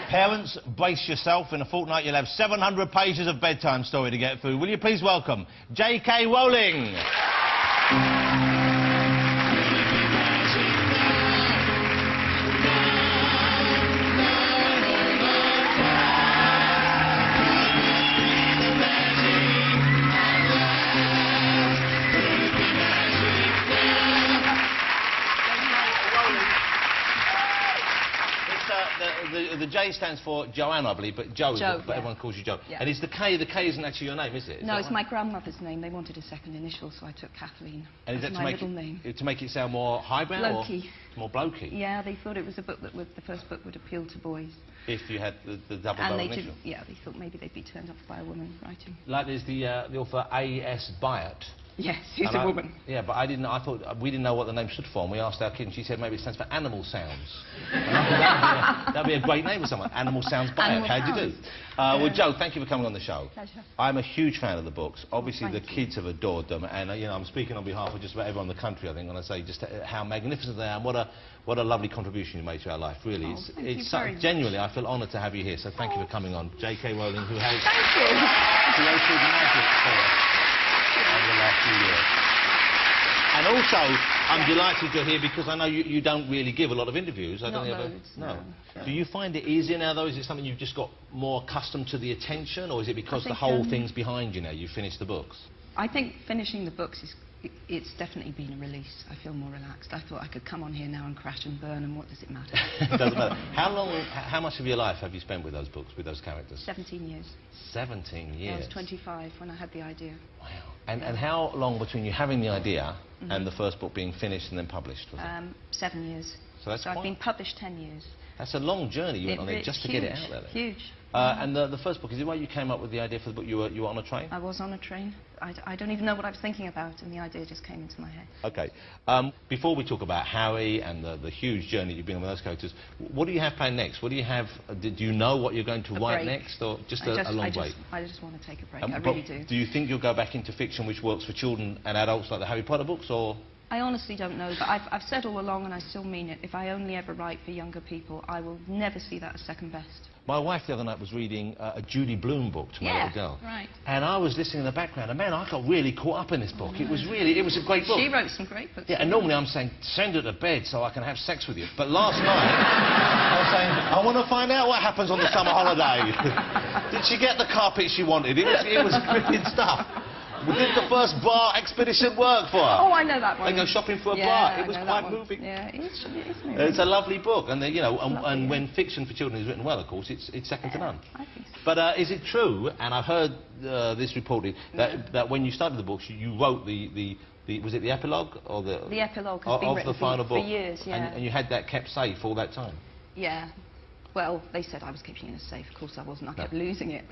Parents, brace yourself. In a fortnight, you'll have 700 pages of bedtime story to get through. Will you please welcome J.K. Rowling? The J stands for Joanne, I believe, but Joe, but everyone calls you Joe. Yeah. And is the K isn't actually your name, is it? No, it's my grandmother's name. They wanted a second initial, so I took Kathleen. And is that my middle name. To make it sound more highbrow? Blokey. Or more blokey? Yeah, they thought it was a book that the first book would appeal to boys. If you had the double initial? Yeah, they thought maybe they'd be turned off by a woman writing. Like there's the author A.S. Byatt. Yes, she's a woman. Yeah, but I thought we didn't know what the name stood for, and we asked our kid, and she said maybe it stands for Animal Sounds. That'd be a great name for someone. Animal Sounds Byatt. How'd you do? Well, Joe, thank you for coming on the show. Pleasure. I'm a huge fan of the books. Obviously, the kids have adored them, and you know, I'm speaking on behalf of just about everyone in the country, I think, when I say just how magnificent they are, and what a lovely contribution you made to our life. Really, it's genuinely, I feel honoured to have you here. So thank you for coming on, J.K. Rowling, who has created magic for us over the last few years. And also, I'm delighted you're here because I know you don't really give a lot of interviews. I don't ever. No. Do you find it easier now, though? Is it something you've just got more accustomed to the attention, or is it because the whole thing's behind you now? You finished the books. I think finishing the books it's definitely been a release. I feel more relaxed. I thought I could come on here now and crash and burn, and what does it matter? It doesn't matter. How much of your life have you spent with those books, with those characters? 17 years. 17 years? Yeah, I was 25 when I had the idea. Wow. And how long between you having the idea and the first book being finished and then published? Was it? 7 years. So I've been published 10 years. That's a long journey you went on there just to get it out there. Huge. And the first book, is it why you came up with the idea for the book? You were on a train? I was on a train. I don't even know what I was thinking about, and the idea just came into my head. OK. Before we talk about Harry and the huge journey you've been on with those characters, what do you have planned next? What do you have... Do you know what you're going to write next, or just a long break? I just want to take a break. I really do. Do you think you'll go back into fiction which works for children and adults like the Harry Potter books, or...? I honestly don't know, but I've said all along, and I still mean it, if I only ever write for younger people, I will never see that as second best. My wife the other night was reading a Judy Blume book to my little girl. Right. And I was listening in the background, and man, I got really caught up in this book. It was a great book. She wrote some great books. Yeah, and normally I'm saying, send her to bed so I can have sex with you. But last night, I was saying, I want to find out what happens on the summer holiday. Did she get the carpet she wanted? It was brilliant stuff. Did the first bar expedition work for her? Oh, I know that one. They go shopping for a bar. It was quite moving. Yeah, it is moving. It's a lovely book, and you know, and when fiction for children is written well, of course, it's second to none. I think so. But is it true? And I've heard this reported that when you started the books, you wrote was it the epilogue or the epilogue has been written the final book for years, yeah. And you had that kept safe all that time. Yeah. Well, they said I was keeping it in a safe. Of course I wasn't. I kept losing it.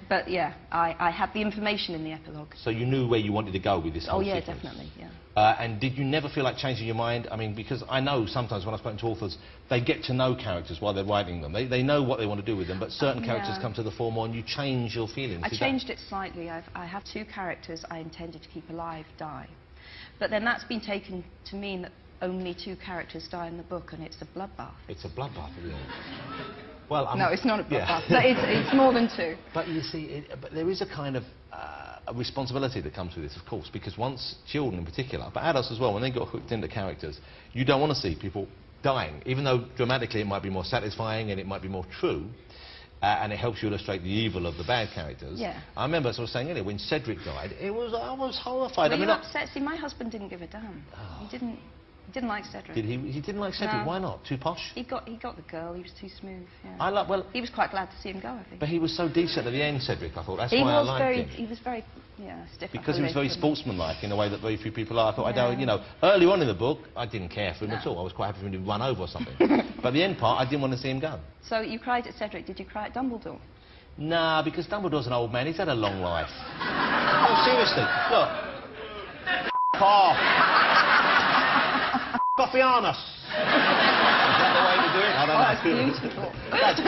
But yeah, I had the information in the epilogue. So you knew where you wanted to go with this whole sequence? Definitely, yeah. And did you never feel like changing your mind? I mean, because I know sometimes when I've spoken to authors, they get to know characters while they're writing them. They know what they want to do with them, but certain characters come to the fore more and you change your feelings. I changed it slightly. I have 2 characters I intended to keep alive die. But then that's been taken to mean that only 2 characters die in the book, and it's a bloodbath. It's a bloodbath, really? Well, no, it's not a bloodbath. But it's more than 2. But you see, but there is a kind of a responsibility that comes with this, of course, because once children in particular, but adults as well, when they got hooked into characters, you don't want to see people dying, even though dramatically it might be more satisfying and it might be more true. And it helps you illustrate the evil of the bad characters. Yeah. I remember, as I was saying earlier, when Cedric died, I was horrified. Were you upset? See, my husband didn't give a damn. Oh. He didn't like Cedric. Did he? He didn't like Cedric. No. Why not? Too posh? He got the girl. He was too smooth. Yeah. He was quite glad to see him go, I think. But he was so decent at the end, Cedric. I thought that's why I liked him. He was very, stiff. Because he was very sportsmanlike in a way that very few people are. I thought, you know, early on in the book, I didn't care for him at all. I was quite happy for him to run over or something. But the end part, I didn't want to see him go. So you cried at Cedric. Did you cry at Dumbledore? Nah, because Dumbledore's an old man. He's had a long life. No, seriously. Look. Goffianus. Is that the way to do it? I don't know. That's beautiful. That's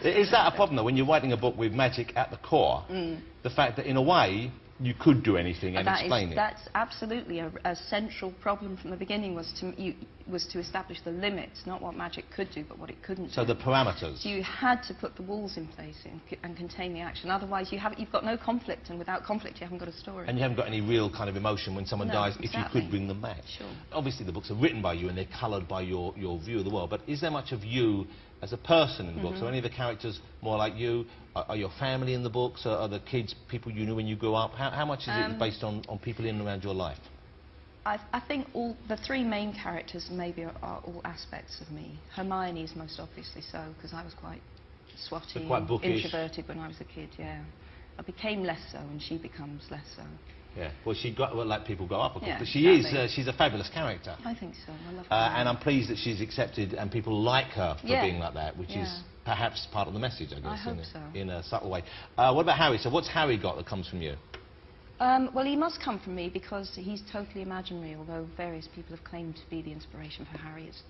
poetry. Is that a problem, though, when you're writing a book with magic at the core? The fact that, in a way, you could do anything and explain it. That's absolutely a central problem from the beginning, was to establish the limits, not what magic could do, but what it couldn't do. So the parameters. So you had to put the walls in place and contain the action. Otherwise, you've got no conflict, and without conflict, you haven't got a story. And you haven't got any real kind of emotion when someone dies, exactly. if you could bring them back. Sure. Obviously, the books are written by you and they're coloured by your view of the world, but is there much of you as a person in the books? Are any of the characters more like you? Are your family in the books? Are the kids people you knew when you grew up? How much is it based on people in and around your life? I think the three main characters maybe are all aspects of me. Hermione is most obviously so, because I was quite swotty, quite bookish, introverted when I was a kid, yeah. I became less so, and she becomes less so. Yeah, well, like people go up, of course, Yeah, but she's a fabulous character. I think so, I love her. And I'm pleased that she's accepted and people like her for being like that, which is perhaps part of the message, I guess, in a subtle way. What about Harry? So what's Harry got that comes from you? Well, he must come from me because he's totally imaginary, although various people have claimed to be the inspiration for Harry. It's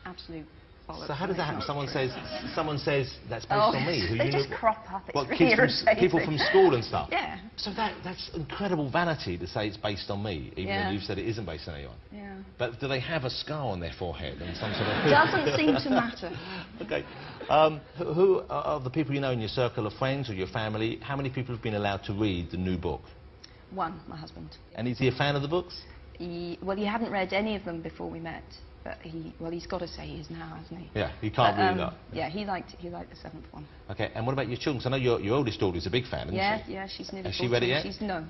absolute bollocks. So how does that happen? Someone says that's based on me. Who they just crop up. It's what, really irritating. People from school and stuff? Yeah. So that's incredible vanity to say it's based on me, even though you've said it isn't based on anyone. Yeah. But do they have a scar on their forehead and some sort of... Doesn't seem to matter. OK. Who of the people you know in your circle of friends or your family, how many people have been allowed to read the new book? One, my husband. And is he a fan of the books? Well, he hadn't read any of them before we met, but he's got to say he is now, hasn't he? Yeah, he can't read that. Yeah, he liked the seventh one. OK, and what about your children? 'Cause I know your oldest daughter is a big fan, isn't she? Yeah, she's nearly 14. Has she read it yet? No,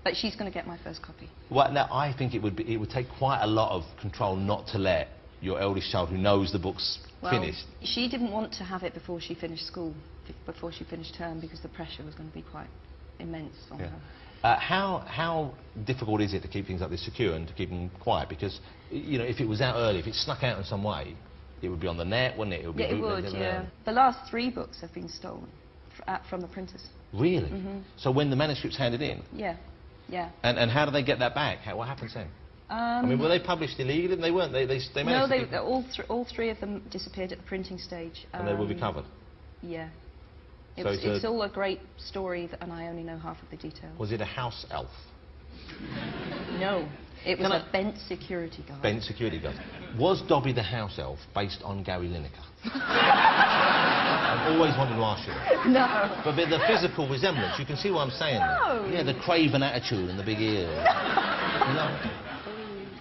but she's going to get my first copy. Well, now, I think it would take quite a lot of control not to let your eldest child, who knows the book's finished... She didn't want to have it before she finished school, before she finished term, because the pressure was going to be quite immense on her. How difficult is it to keep things like this secure and to keep them quiet? Because, you know, if it was out early, if it snuck out in some way, it would be on the net, wouldn't it? It would, yeah. The last 3 books have been stolen from the printers. Really? So when the manuscript's handed in? Yeah, yeah. And how do they get that back? What happens then? I mean, were they published illegally? They weren't. They managed No, all three of them disappeared at the printing stage. And they were recovered? Yeah. It's all a great story, and I only know half of the details. Was it a house elf? No, it was a bent security guard. Bent security guard. Was Dobby the house elf based on Gary Lineker? I've always wanted to ask you that. No. But the physical resemblance, you can see what I'm saying. No. Yeah, the craven attitude and the big ears. No.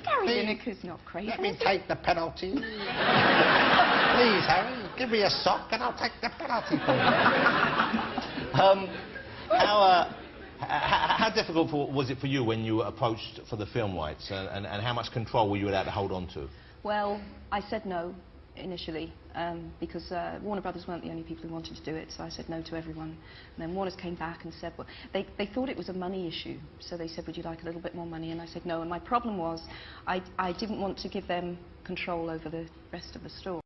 Gary Lineker's not craven. Let me take the penalty. Please, Harry, give me a sock and I'll take the penalty for you. How difficult was it for you when you were approached for the film rights, and how much control were you allowed to hold on to? Well, I said no initially, because Warner Brothers weren't the only people who wanted to do it, so I said no to everyone. And then Warner's came back and said, well, they thought it was a money issue, so they said, would you like a little bit more money? And I said no, and my problem was I didn't want to give them control over the rest of the story.